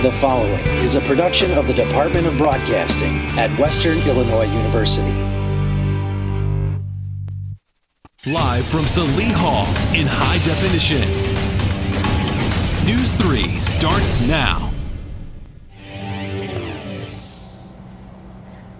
The following is a production of the Department of Broadcasting at Western Illinois University. Live from Salee Hall in high definition. News 3 starts now.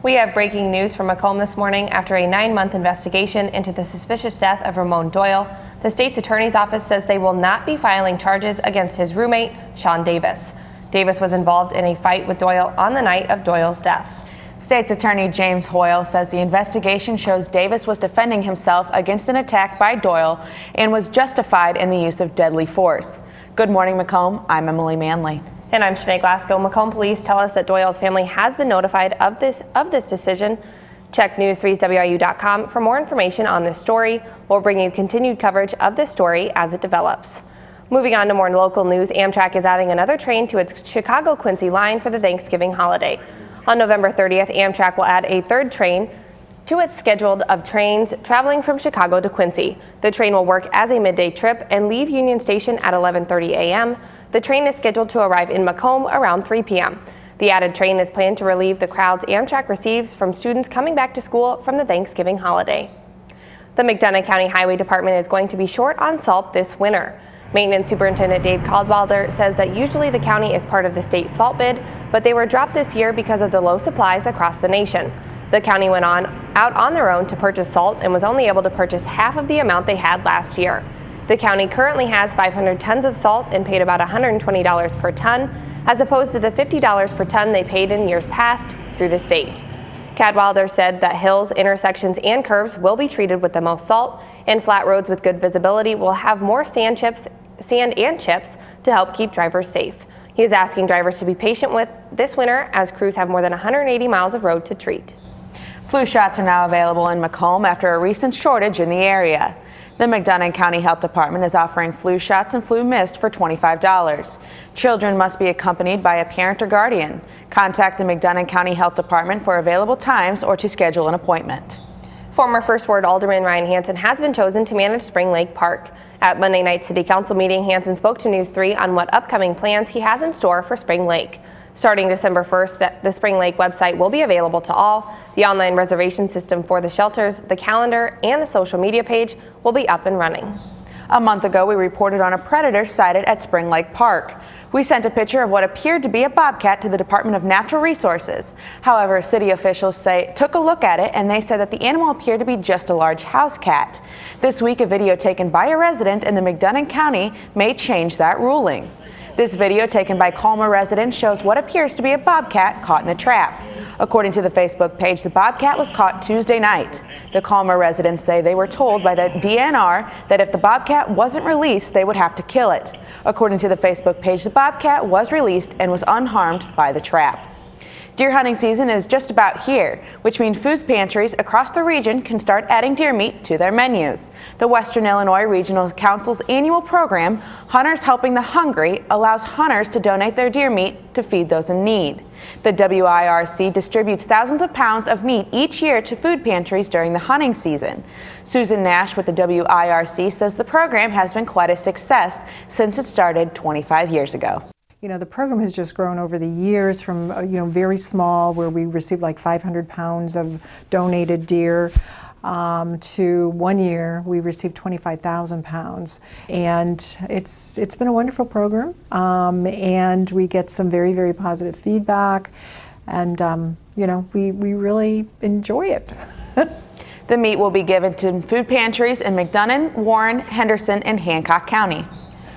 We have breaking news from Macomb this morning. After a 9-month investigation into the suspicious death of Ramon Doyle, the state's attorney's office says they will not be filing charges against his roommate, Sean Davis. Davis was involved in a fight with Doyle on the night of Doyle's death. State's Attorney James Hoyle says the investigation shows Davis was defending himself against an attack by Doyle and was justified in the use of deadly force. Good morning, Macomb. I'm Emily Manley. And I'm Shanae Glasgow. Macomb police tell us that Doyle's family has been notified of this decision. Check NEWS3WIU.com for more information on this story. We'll bring you continued coverage of this story as it develops. Moving on to more local news, Amtrak is adding another train to its Chicago-Quincy line for the Thanksgiving holiday. On November 30th, Amtrak will add a third train to its schedule of trains traveling from Chicago to Quincy. The train will work as a midday trip and leave Union Station at 11:30 a.m. The train is scheduled to arrive in Macomb around 3 p.m. The added train is planned to relieve the crowds Amtrak receives from students coming back to school from the Thanksgiving holiday. The McDonough County Highway Department is going to be short on salt this winter. Maintenance Superintendent Dave Caldwalder says that usually the county is part of the state salt bid, but they were dropped this year because of the low supplies across the nation. The county went out on their own to purchase salt and was only able to purchase half of the amount they had last year. The county currently has 500 tons of salt and paid about $120 per ton, as opposed to the $50 per ton they paid in years past through the state. Cadwalder said that hills, intersections, and curves will be treated with the most salt, and flat roads with good visibility will have more sand and chips to help keep drivers safe. He is asking drivers to be patient with this winter as crews have more than 180 miles of road to treat. Flu shots are now available in Macomb after a recent shortage in the area. The McDonough County Health Department is offering flu shots and flu mist for $25. Children must be accompanied by a parent or guardian. Contact the McDonough County Health Department for available times or to schedule an appointment. Former First Ward Alderman Ryan Hansen has been chosen to manage Spring Lake Park. At Monday night's City Council meeting, Hansen spoke to News 3 on what upcoming plans he has in store for Spring Lake. Starting December 1st, the Spring Lake website will be available to all. The online reservation system for the shelters, the calendar, and the social media page will be up and running. A month ago, we reported on a predator sighted at Spring Lake Park. We sent a picture of what appeared to be a bobcat to the Department of Natural Resources. However, city officials took a look at it and they said that the animal appeared to be just a large house cat. This week, a video taken by a resident in the McDonough County may change that ruling. This video taken by Colma residents shows what appears to be a bobcat caught in a trap. According to the Facebook page, the bobcat was caught Tuesday night. The Colma residents say they were told by the DNR that if the bobcat wasn't released, they would have to kill it. According to the Facebook page, the bobcat was released and was unharmed by the trap. Deer hunting season is just about here, which means food pantries across the region can start adding deer meat to their menus. The Western Illinois Regional Council's annual program, Hunters Helping the Hungry, allows hunters to donate their deer meat to feed those in need. The WIRC distributes thousands of pounds of meat each year to food pantries during the hunting season. Susan Nash with the WIRC says the program has been quite a success since it started 25 years ago. You know, the program has just grown over the years from, very small, where we received like 500 pounds of donated deer, to 1 year we received 25,000 pounds. And it's been a wonderful program, and we get some very, very positive feedback, and, we really enjoy it. The meat will be given to food pantries in McDonough, Warren, Henderson, and Hancock County.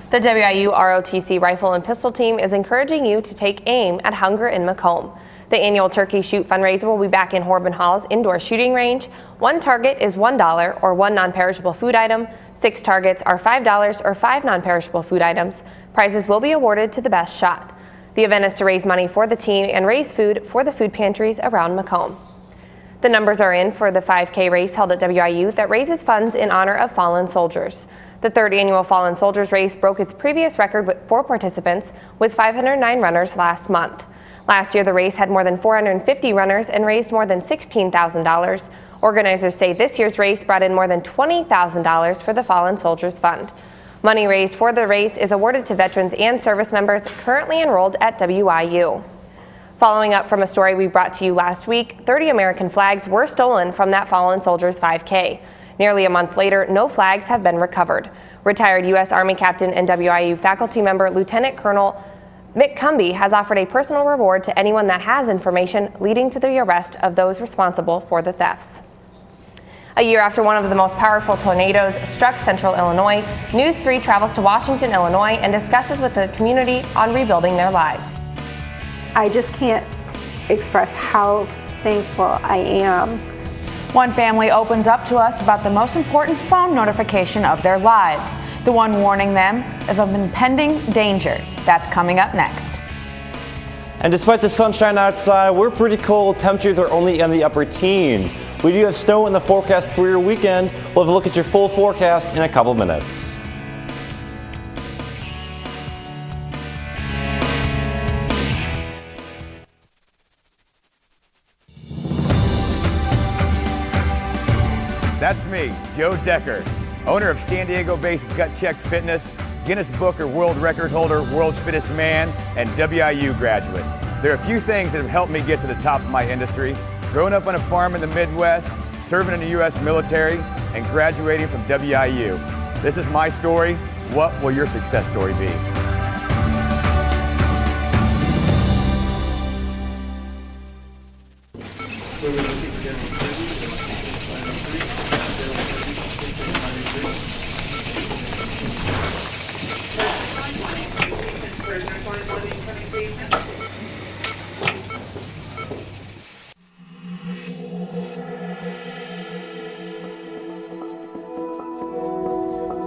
The WIU ROTC Rifle and Pistol Team is encouraging you to take aim at hunger in Macomb. The annual Turkey Shoot fundraiser will be back in Horban Hall's indoor shooting range. One target is $1 or one non-perishable food item. 6 targets are $5 or 5 non-perishable food items. Prizes will be awarded to the best shot. The event is to raise money for the team and raise food for the food pantries around Macomb. The numbers are in for the 5K race held at WIU that raises funds in honor of fallen soldiers. The 3rd annual Fallen Soldiers race broke its previous record for participants with 509 runners last month. Last year, the race had more than 450 runners and raised more than $16,000. Organizers say this year's race brought in more than $20,000 for the Fallen Soldiers Fund. Money raised for the race is awarded to veterans and service members currently enrolled at WIU. Following up from a story we brought to you last week, 30 American flags were stolen from that fallen soldiers 5K. Nearly a month later, no flags have been recovered. Retired U.S. Army Captain and WIU faculty member Lieutenant Colonel Macomb has offered a personal reward to anyone that has information leading to the arrest of those responsible for the thefts. A year after one of the most powerful tornadoes struck central Illinois, NEWS3 travels to Washington, Illinois and discusses with the community on rebuilding their lives. I just can't express how thankful I am. One family opens up to us about the most important phone notification of their lives, the one warning them of an impending danger. That's coming up next. And despite the sunshine outside, we're pretty cold. Temperatures are only in the upper teens. We do have snow in the forecast for your weekend. We'll have a look at your full forecast in a couple minutes. That's me, Joe Decker, owner of San Diego-based Gut Check Fitness, Guinness Booker World Record holder, World's Fittest Man, and WIU graduate. There are a few things that have helped me get to the top of my industry: growing up on a farm in the Midwest, serving in the U.S. military, and graduating from WIU. This is my story. What will your success story be?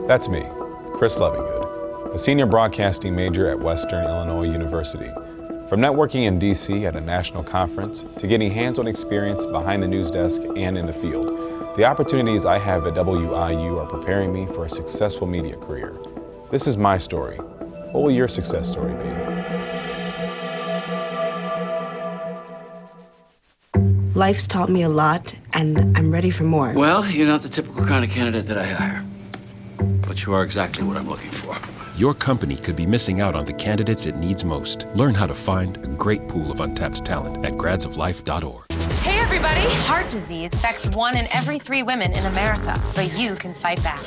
That's me, Chris Levingood, a senior broadcasting major at Western Illinois University. From networking in DC at a national conference to getting hands-on experience behind the news desk and in the field, the opportunities I have at WIU are preparing me for a successful media career. This is my story. What will your success story be? Life's taught me a lot, and I'm ready for more. Well, you're not the typical kind of candidate that I hire. But you are exactly what I'm looking for. Your company could be missing out on the candidates it needs most. Learn how to find a great pool of untapped talent at gradsoflife.org. Hey everybody! Heart disease affects 1 in every 3 women in America, but you can fight back.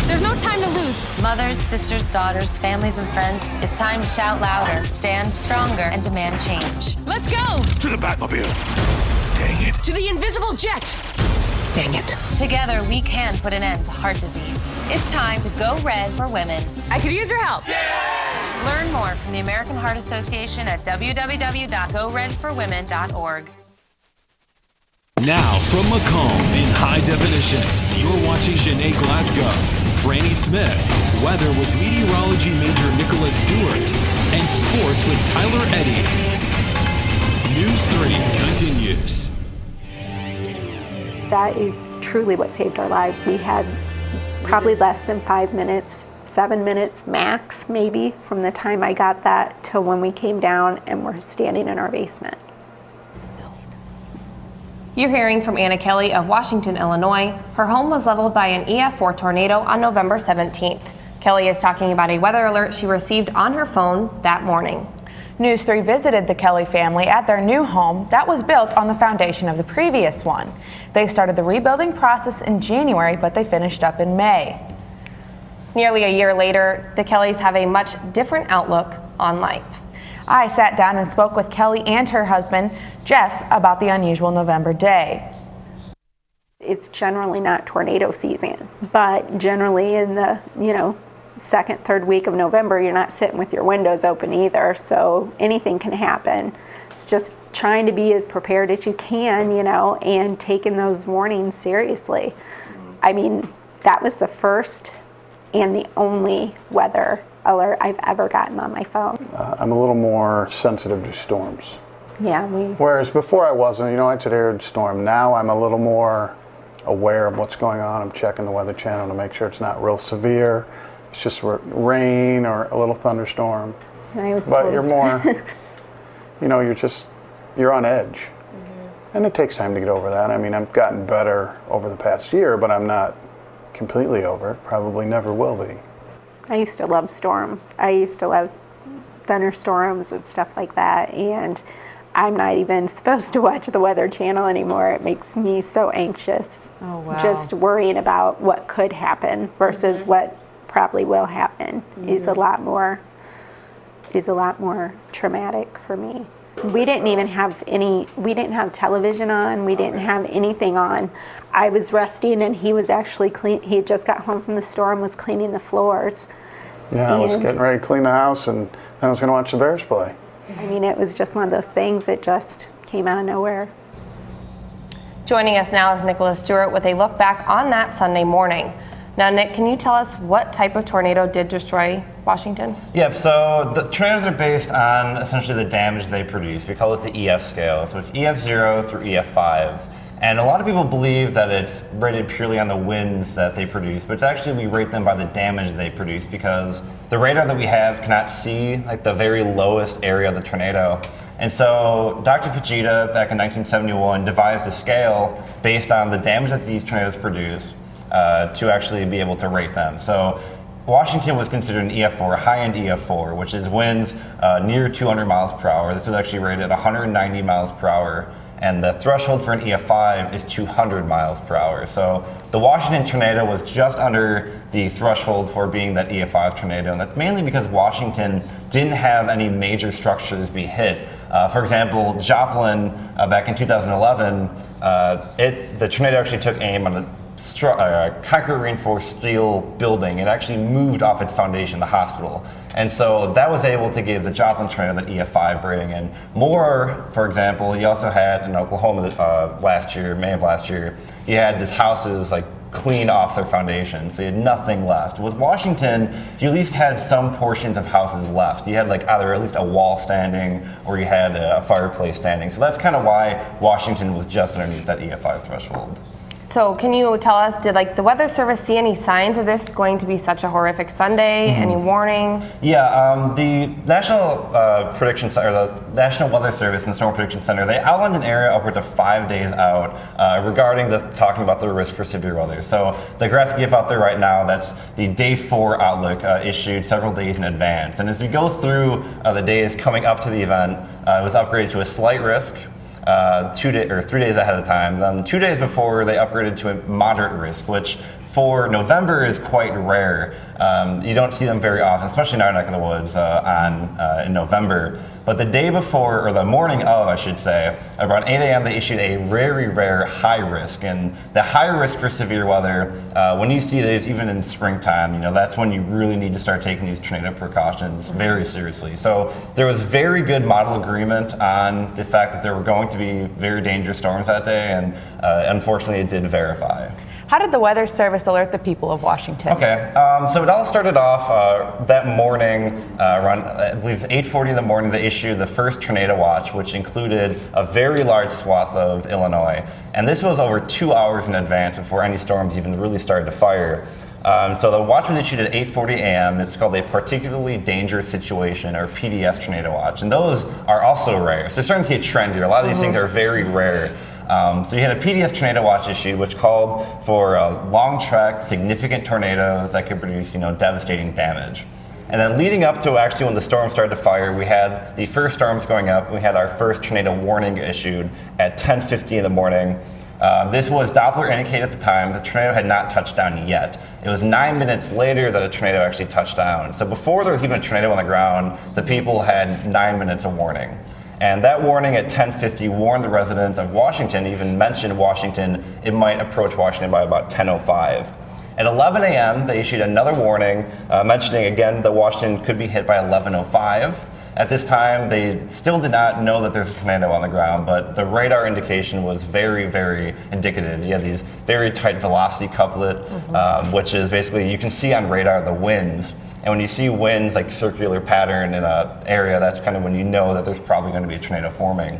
There's no time to lose. Mothers, sisters, daughters, families, and friends, it's time to shout louder, stand stronger, and demand change. Let's go! To the Batmobile! Dang it. To the invisible jet! Dang it. Together, we can put an end to heart disease. It's time to go red for women. I could use your help. Yeah! Learn more from the American Heart Association at www.goredforwomen.org. Now from Macomb in high definition, you're watching Sinead Glasgow, Franny Smith, weather with meteorology major Nicholas Stewart, and sports with Tyler Eddy. News 3 continues. That is truly what saved our lives. We had probably less than 5 minutes, 7 minutes max maybe, from the time I got that till when we came down and were standing in our basement. You're hearing from Anna Kelly of Washington, Illinois. Her home was leveled by an EF4 tornado on November 17th. Kelly is talking about a weather alert she received on her phone that morning. News 3 visited the Kelly family at their new home that was built on the foundation of the previous one. They started the rebuilding process in January, but they finished up in May. Nearly a year later, the Kellys have a much different outlook on life. I sat down and spoke with Kelly and her husband, Jeff, about the unusual November day. It's generally not tornado season, but generally in the, second, third week of November, you're not sitting with your windows open either, so anything can happen. It's just trying to be as prepared as you can, and taking those warnings seriously. I mean, that was the first and the only weather alert I've ever gotten on my phone. I'm a little more sensitive to storms. Yeah, Whereas before I wasn't, I'd sit here and storm. Now I'm a little more aware of what's going on. I'm checking the Weather Channel to make sure it's not real severe. It's just rain or a little thunderstorm. But you're more, you're on edge. Mm-hmm. And it takes time to get over that. I mean, I've gotten better over the past year, but I'm not completely over it. Probably never will be. I used to love storms. I used to love thunderstorms and stuff like that, and I'm not even supposed to watch the Weather Channel anymore. It makes me so anxious. Oh, wow. Just worrying about what could happen versus what probably will happen is a lot more traumatic for me. We didn't even have we didn't have television on, we didn't have anything on. I was resting and he was actually he had just got home from the store and was cleaning the floors. Yeah, I was getting ready to clean the house and then I was going to watch the Bears play. I mean, it was just one of those things that just came out of nowhere. Joining us now is Nicholas Stewart with a look back on that Sunday morning. Now, Nick, can you tell us what type of tornado did destroy Washington? Yep, so the tornadoes are based on essentially the damage they produce. We call this the EF scale. So it's EF0 through EF5. And a lot of people believe that it's rated purely on the winds that they produce, but it's actually we rate them by the damage they produce because the radar that we have cannot see like the very lowest area of the tornado. And so Dr. Fujita back in 1971 devised a scale based on the damage that these tornadoes produce to actually be able to rate them. So Washington was considered an EF4, a high-end EF4, which is winds near 200 miles per hour. This was actually rated at 190 miles per hour. And the threshold for an EF5 is 200 miles per hour. So the Washington tornado was just under the threshold for being that EF5 tornado. And that's mainly because Washington didn't have any major structures be hit. For example, Joplin, back in 2011, the tornado actually took aim on a concrete reinforced steel building. It actually moved off its foundation, the hospital. And so that was able to give the Joplin tornado that EF5 rating. And Moore, for example, he also had in Oklahoma last year, May of last year, he had his houses like clean off their foundation, so he had nothing left. With Washington, you at least had some portions of houses left. You had like either at least a wall standing or you had a fireplace standing. So that's kind of why Washington was just underneath that EF5 threshold. So can you tell us, did like the Weather Service see any signs of this going to be such a horrific Sunday? Any warning? Yeah, the National the National Weather Service and the Storm Prediction Center, they outlined an area upwards of 5 days out regarding talking about the risk for severe weather. So the graphic you have out there right now, that's the day 4 outlook issued several days in advance. And as we go through the days coming up to the event, it was upgraded to a slight risk. 3 days ahead of time. Then 2 days before, they upgraded to a moderate risk, which for November is quite rare. You don't see them very often, especially in our neck of the woods in November. But the day before, or the morning of, I should say, around 8 a.m., they issued a very rare high risk. And the high risk for severe weather, when you see these, even in springtime, that's when you really need to start taking these tornado precautions very seriously. So there was very good model agreement on the fact that there were going to be very dangerous storms that day, and unfortunately, it did verify. How did the Weather Service alert the people of Washington? Okay, so it all started off that morning around, I believe it's 8:40 in the morning, they issued the first tornado watch, which included a very large swath of Illinois. And this was over 2 hours in advance before any storms even really started to fire. So the watch was issued at 8:40 a.m. It's called a particularly dangerous situation, or PDS tornado watch. And those are also rare. So you're starting to see a trend here. A lot of these things are very rare. So you had a PDS tornado watch issued, which called for long track, significant tornadoes that could produce, devastating damage. And then leading up to actually when the storm started to fire, we had the first storms going up. We had our first tornado warning issued at 10:50 in the morning. This was Doppler indicated at the time. The tornado had not touched down yet. It was 9 minutes later that a tornado actually touched down. So before there was even a tornado on the ground, the people had 9 minutes of warning. And that warning at 10:50 warned the residents of Washington, even mentioned Washington, it might approach Washington by about 10:05. At 11 a.m., they issued another warning, mentioning again that Washington could be hit by 11:05. At this time, they still did not know that there's a tornado on the ground, but the radar indication was very, very indicative. You had these very tight velocity couplet, which is basically, you can see on radar the winds. And when you see winds, like circular pattern in an area, that's kind of when you know that there's probably going to be a tornado forming.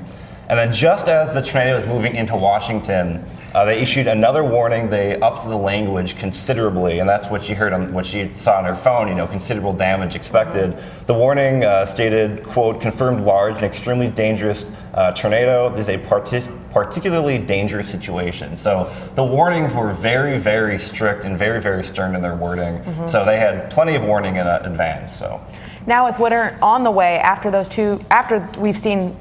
And then just as the tornado was moving into Washington, they issued another warning. They upped the language considerably, and that's what she heard on what she saw on her phone, considerable damage expected. The warning stated, quote, confirmed large and extremely dangerous tornado. This is a particularly dangerous situation. So the warnings were very, very strict and very, very stern in their wording. So they had plenty of warning in advance. So now with winter on the way, after we've seen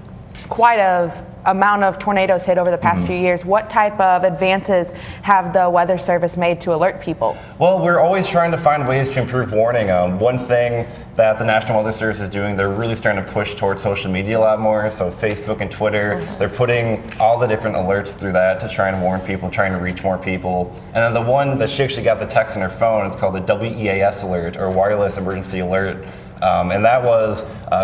quite a amount of tornadoes hit over the past few years, what type of advances have the Weather Service made to alert people? Well, we're always trying to find ways to improve warning. One thing that the National Weather Service is doing, they're really starting to push towards social media a lot more. So Facebook and Twitter, they're putting all the different alerts through that to try and warn people, trying to reach more people. And then the one that she actually got the text on her phone, it's called the WEAS alert, or Wireless Emergency Alert. And that was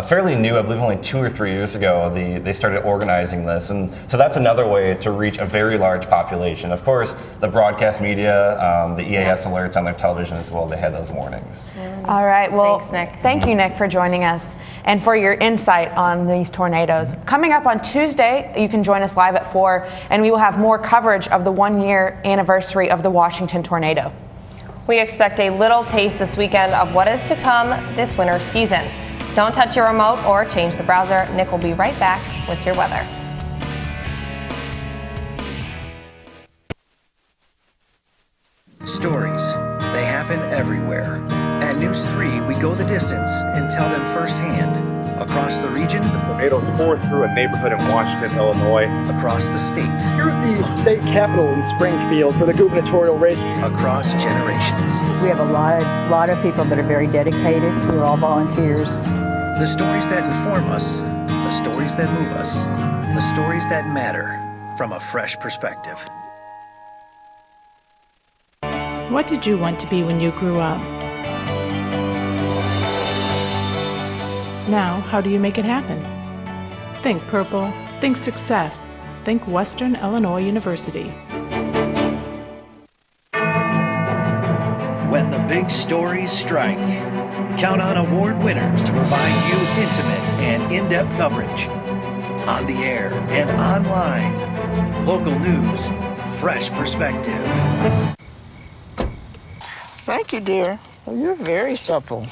fairly new. I believe only 2 or 3 years ago they started organizing this, and so that's another way to reach a very large population. Of course, the broadcast media, the EAS alerts on their television as well, they had those warnings. All right, well, thanks, Nick. Thank you, Nick, for joining us and for your insight on these tornadoes. Coming up on Tuesday, you can join us live at 4, and we will have more coverage of the 1-year anniversary of the Washington tornado. We expect a little taste this weekend of what is to come this winter season. Don't touch your remote or change the browser. Nick will be right back with your weather. Stories, they happen everywhere. At News 3, we go the distance and tell them firsthand. Across the region, tornadoes tore through a neighborhood in Washington, Illinois. Across the state. Here at the state capitol in Springfield for the gubernatorial race. Across generations. We have a lot of people that are very dedicated. We're all volunteers. The stories that inform us, the stories that move us, the stories that matter from a fresh perspective. What did you want to be when you grew up? Now, how do you make it happen? Think purple, think success, think Western Illinois University. When the big stories strike, count on award winners to provide you intimate and in-depth coverage. On the air and online, local news, fresh perspective. Thank you, dear. You're very supple.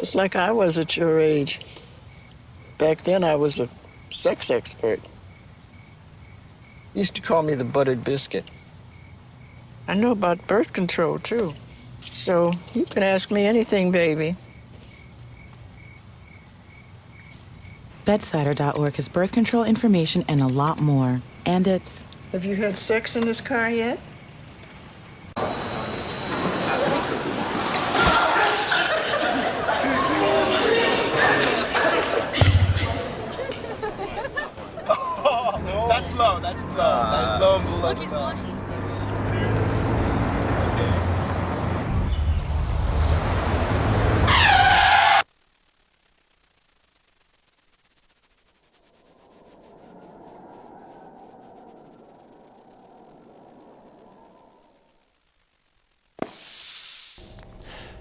It's like I was at your age. Back then, I was a sex expert. Used to call me the buttered biscuit. I know about birth control, too. So you can ask me anything, baby. Bedsider.org has birth control information and a lot more. And it's... Have you had sex in this car yet? That's slow and look, he's blushing. Seriously. Okay.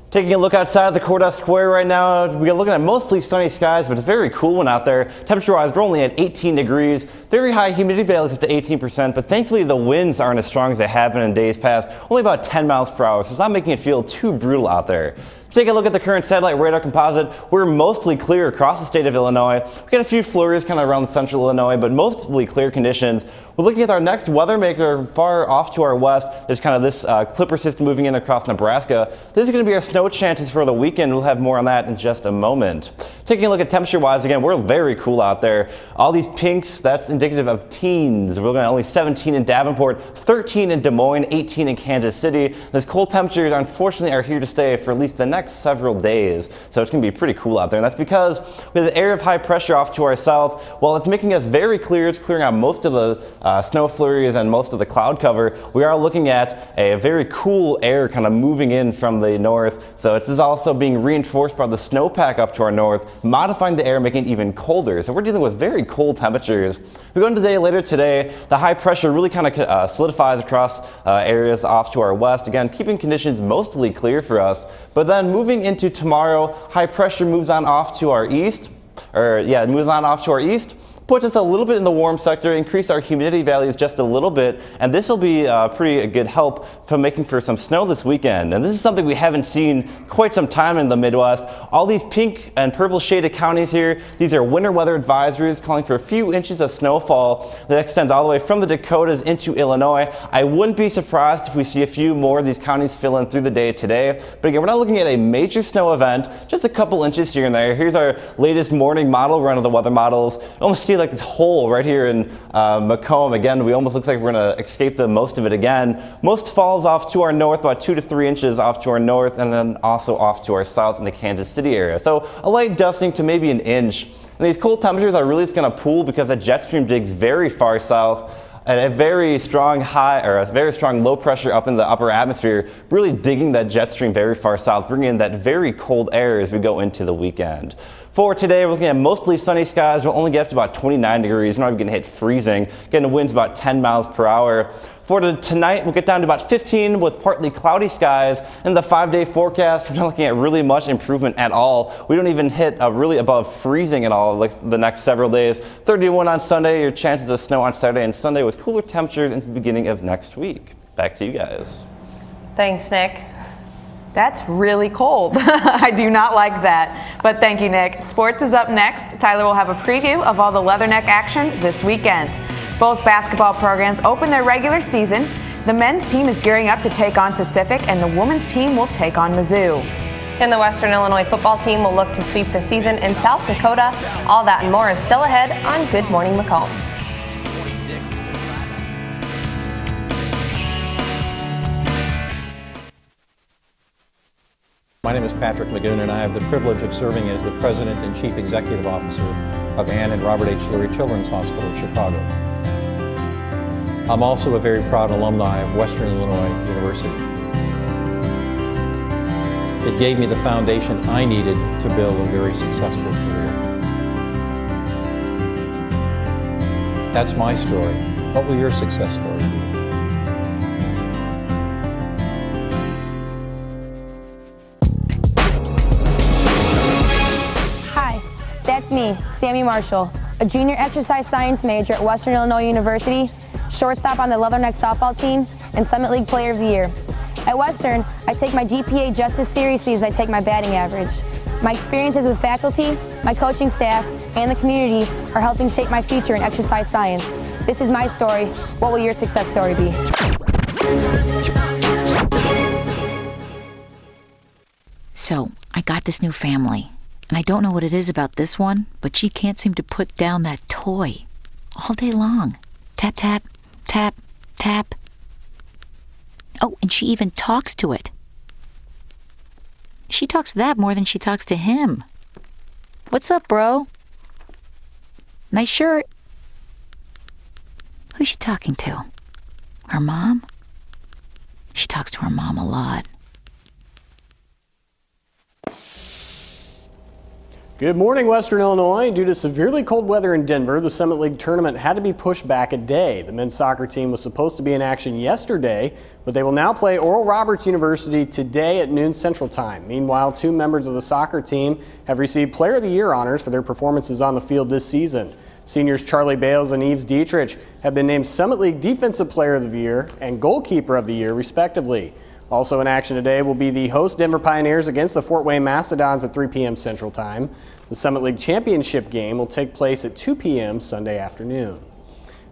Taking a look outside of the courthouse square right now, we're looking at mostly sunny skies, but it's a very cool one out there. Temperature-wise, we're only at 18 degrees. Very high humidity values up to 18%, but thankfully the winds aren't as strong as they have been in days past. Only about 10 miles per hour, so it's not making it feel too brutal out there. Take a look at the current satellite radar composite. We're mostly clear across the state of Illinois. We got a few flurries kind of around central Illinois, but mostly clear conditions. We're looking at our next weather maker far off to our west. There's kind of this clipper system moving in across Nebraska. This is going to be our snow chances for the weekend. We'll have more on that in just a moment. Taking a look at temperature-wise, again, we're very cool out there. All these pinks, that's indicative of teens. We're looking at only 17 in Davenport, 13 in Des Moines, 18 in Kansas City. Those cold temperatures, unfortunately, are here to stay for at least the next several days. So it's going to be pretty cool out there. And that's because we have the area of high pressure off to our south. While it's making us very clear, it's clearing out most of the snow flurries and most of the cloud cover. We are looking at a very cool air kind of moving in from the north. So this is also being reinforced by the snowpack up to our north, modifying the air, making it even colder. So we're dealing with very cold temperatures. We go into later today, the high pressure really kind of solidifies across areas off to our west. Again, keeping conditions mostly clear for us. But then moving into tomorrow, high pressure moves on off to our east. Moves on off to our east. put us a little bit in the warm sector, increase our humidity values just a little bit, and this will be pretty good help for making for some snow this weekend. And this is something we haven't seen quite some time in the Midwest. All these pink and purple shaded counties here, these are winter weather advisories calling for a few inches of snowfall that extends all the way from the Dakotas into Illinois. I wouldn't be surprised if we see a few more of these counties fill in through the day today. But again, we're not looking at a major snow event, just a couple inches here and there. Here's our latest morning model run of the weather models. You almost see like this hole right here in Macomb. Again, we almost looks like we're going to escape the most of it again. Most falls off to our north, about 2 to 3 inches off to our north, and then also off to our south in the Kansas City area. So a light dusting to maybe an inch. And these cold temperatures are really just going to pool because the jet stream digs very far south. And a very strong high, or a very strong low pressure up in the upper atmosphere, really digging that jet stream very far south, bringing in that very cold air as we go into the weekend. For today, we're looking at mostly sunny skies. We'll only get up to about 29 degrees. We're not even going to hit freezing. Getting winds about 10 miles per hour. For tonight, we'll get down to about 15 with partly cloudy skies. In the 5-day forecast, we're not looking at really much improvement at all. We don't even hit really above freezing at all like the next several days. 31 on Sunday, your chances of snow on Saturday and Sunday with cooler temperatures into the beginning of next week. Back to you guys. Thanks, Nick. That's really cold. I do not like that. But thank you, Nick. Sports is up next. Tyler will have a preview of all the Leatherneck action this weekend. Both basketball programs open their regular season. The men's team is gearing up to take on Pacific, and the women's team will take on Mizzou. And the Western Illinois football team will look to sweep the season in South Dakota. All that and more is still ahead on Good Morning Macomb. My name is Patrick Magoon, and I have the privilege of serving as the President and Chief Executive Officer of Ann and Robert H. Lurie Children's Hospital of Chicago. I'm also a very proud alumni of Western Illinois University. It gave me the foundation I needed to build a very successful career. That's my story. What will your success story be? That's me, Sammy Marshall, a junior exercise science major at Western Illinois University, shortstop on the Leatherneck softball team, and Summit League Player of the Year. At Western, I take my GPA just as seriously as I take my batting average. My experiences with faculty, my coaching staff, and the community are helping shape my future in exercise science. This is my story. What will your success story be? So, I got this new family. And I don't know what it is about this one, but she can't seem to put down that toy all day long. Tap, tap, tap, tap. Oh, and she even talks to it. She talks to that more than she talks to him. What's up, bro? Nice shirt. Who's she talking to? Her mom? She talks to her mom a lot. Good morning, Western Illinois. Due to severely cold weather in Denver, the Summit League tournament had to be pushed back a day. The men's soccer team was supposed to be in action yesterday, but they will now play Oral Roberts University today at noon Central Time. Meanwhile, 2 members of the soccer team have received Player of the Year honors for their performances on the field this season. Seniors Charlie Bales and Eves Dietrich have been named Summit League Defensive Player of the Year and Goalkeeper of the Year, respectively. Also in action today will be the host Denver Pioneers against the Fort Wayne Mastodons at 3 p.m. Central Time. The Summit League Championship game will take place at 2 p.m. Sunday afternoon.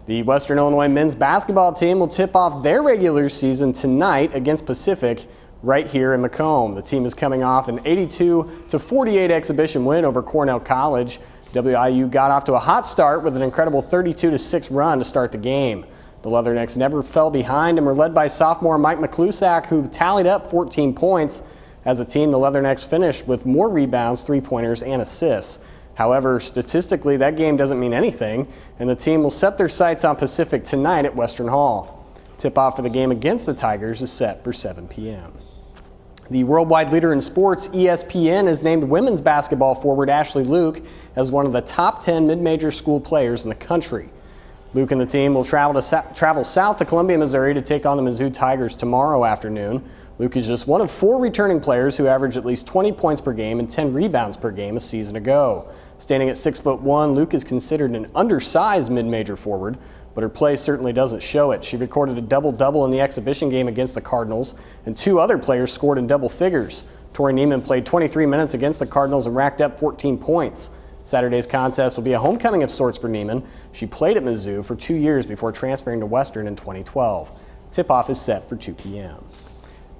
The Western Illinois men's basketball team will tip off their regular season tonight against Pacific right here in Macomb. The team is coming off an 82-48 exhibition win over Cornell College. WIU got off to a hot start with an incredible 32-6 run to start the game. The Leathernecks never fell behind and were led by sophomore Mike McClusack, who tallied up 14 points. As a team, the Leathernecks finished with more rebounds, 3-pointers, and assists. However, statistically, that game doesn't mean anything, and the team will set their sights on Pacific tonight at Western Hall. Tip-off for the game against the Tigers is set for 7 p.m. The worldwide leader in sports, ESPN, has named women's basketball forward Ashley Luke as one of the top 10 mid-major school players in the country. Luke and the team will travel south to Columbia, Missouri to take on the Mizzou Tigers tomorrow afternoon. Luke is just one of 4 returning players who averaged at least 20 points per game and 10 rebounds per game a season ago. Standing at 6'1", Luke is considered an undersized mid-major forward, but her play certainly doesn't show it. She recorded a double-double in the exhibition game against the Cardinals, and 2 other players scored in double figures. Tori Neiman played 23 minutes against the Cardinals and racked up 14 points. Saturday's contest will be a homecoming of sorts for Neiman. She played at Mizzou for 2 years before transferring to Western in 2012. Tip-off is set for 2 p.m.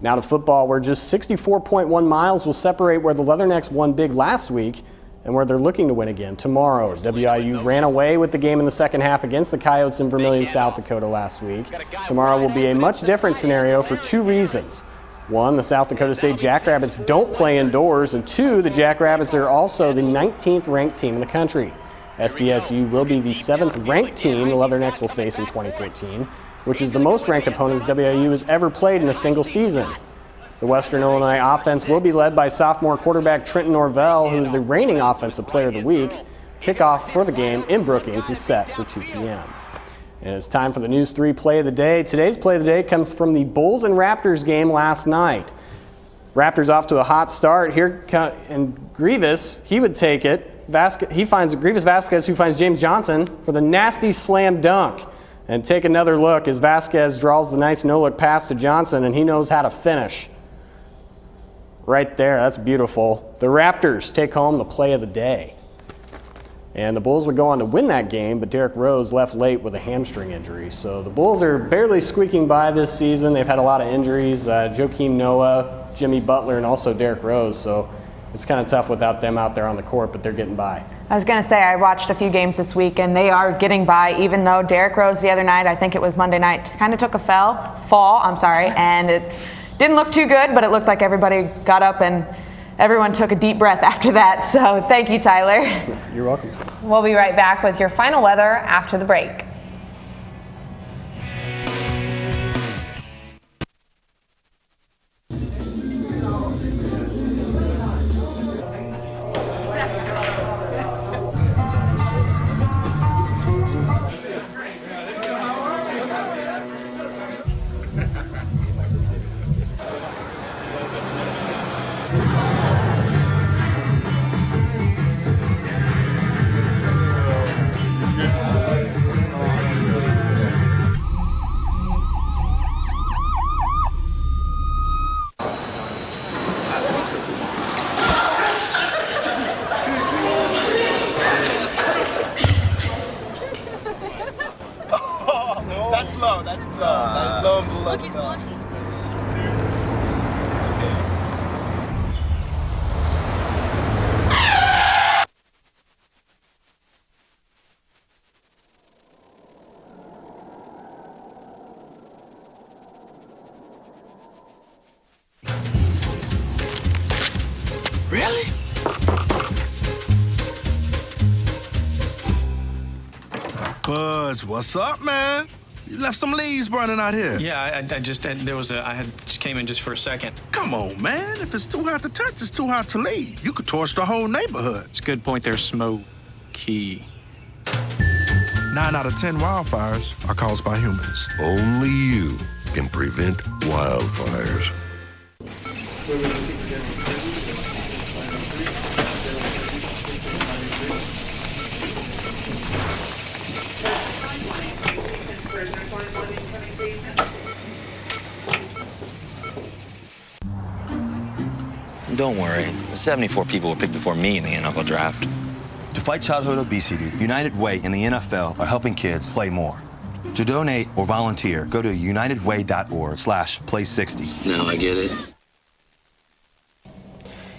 Now to football, where just 64.1 miles will separate where the Leathernecks won big last week and where they're looking to win again tomorrow. WIU ran away with the game in the second half against the Coyotes in Vermilion, South Dakota last week. Tomorrow will be a much different scenario for 2 reasons. 1, the South Dakota State Jackrabbits don't play indoors, and 2, the Jackrabbits are also the 19th ranked team in the country. SDSU will be the 7th ranked team the Leathernecks will face in 2014, which is the most ranked opponents WIU has ever played in a single season. The Western Illinois offense will be led by sophomore quarterback Trenton Norvell, who is the reigning Offensive Player of the Week. Kickoff for the game in Brookings is set for 2 p.m. And it's time for the News 3 Play of the Day. Today's Play of the Day comes from the Bulls and Raptors game last night. Raptors off to a hot start. And Grievous, he would take it. He finds Grievous Vasquez, who finds James Johnson for the nasty slam dunk. And take another look as Vasquez draws the nice no-look pass to Johnson, and he knows how to finish. Right there, that's beautiful. The Raptors take home the Play of the Day. And the Bulls would go on to win that game, but Derrick Rose left late with a hamstring injury. So the Bulls are barely squeaking by this season. They've had a lot of injuries, Joakim Noah, Jimmy Butler, and also Derrick Rose. So it's kind of tough without them out there on the court, but they're getting by. I was going to say, I watched a few games this week, and they are getting by, even though Derrick Rose the other night, I think it was Monday night, kind of took a fall, and it didn't look too good, but it looked like everybody got up and everyone took a deep breath after that. So thank you, Tyler. You're welcome. We'll be right back with your final weather after the break. That's low and below. Seriously? Okay. Really? Buzz, what's up, man? You left some leaves burning out here. Yeah, I just came in just for a second. Come on, man. If it's too hot to touch, it's too hot to leave. You could torch the whole neighborhood. It's a good point there, Smokey. 9 out of 10 wildfires are caused by humans. Only you can prevent wildfires. Don't worry, the 74 people were picked before me in the NFL draft. To fight childhood obesity, United Way and the NFL are helping kids play more. To donate or volunteer, go to unitedway.org/play60. Now I get it.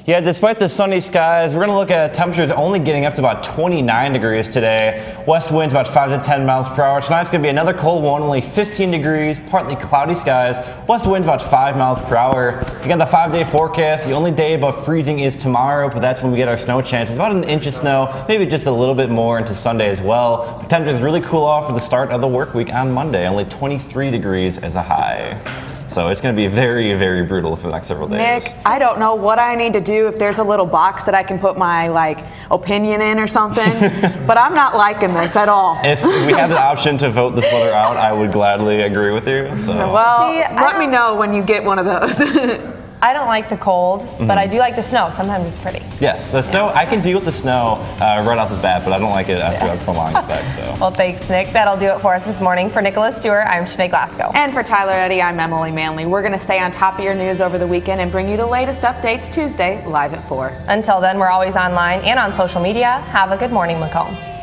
Yeah, despite the sunny skies, we're going to look at temperatures only getting up to about 29 degrees today. West winds about 5 to 10 miles per hour. Tonight's going to be another cold one, only 15 degrees, partly cloudy skies. West winds about 5 miles per hour. Again, the 5-day forecast, the only day above freezing is tomorrow, but that's when we get our snow chances. About an inch of snow, maybe just a little bit more into Sunday as well. But temperatures really cool off for the start of the work week on Monday, only 23 degrees as a high. So it's going to be very, very brutal for the next several days. Nick, I don't know what I need to do, if there's a little box that I can put my opinion in or something, but I'm not liking this at all. If we had the option to vote this weather out, I would gladly agree with you. So. Well, let me know when you get one of those. I don't like the cold, but I do like the snow. Sometimes it's pretty. Yes, the snow, I can deal with the snow right off the bat, but I don't like it after a prolonged effect. So. Well, thanks, Nick. That'll do it for us this morning. For Nicholas Stewart, I'm Shanae Glasgow. And for Tyler Eddy, I'm Emily Manley. We're going to stay on top of your news over the weekend and bring you the latest updates Tuesday, live at 4. Until then, we're always online and on social media. Have a good morning, Macomb.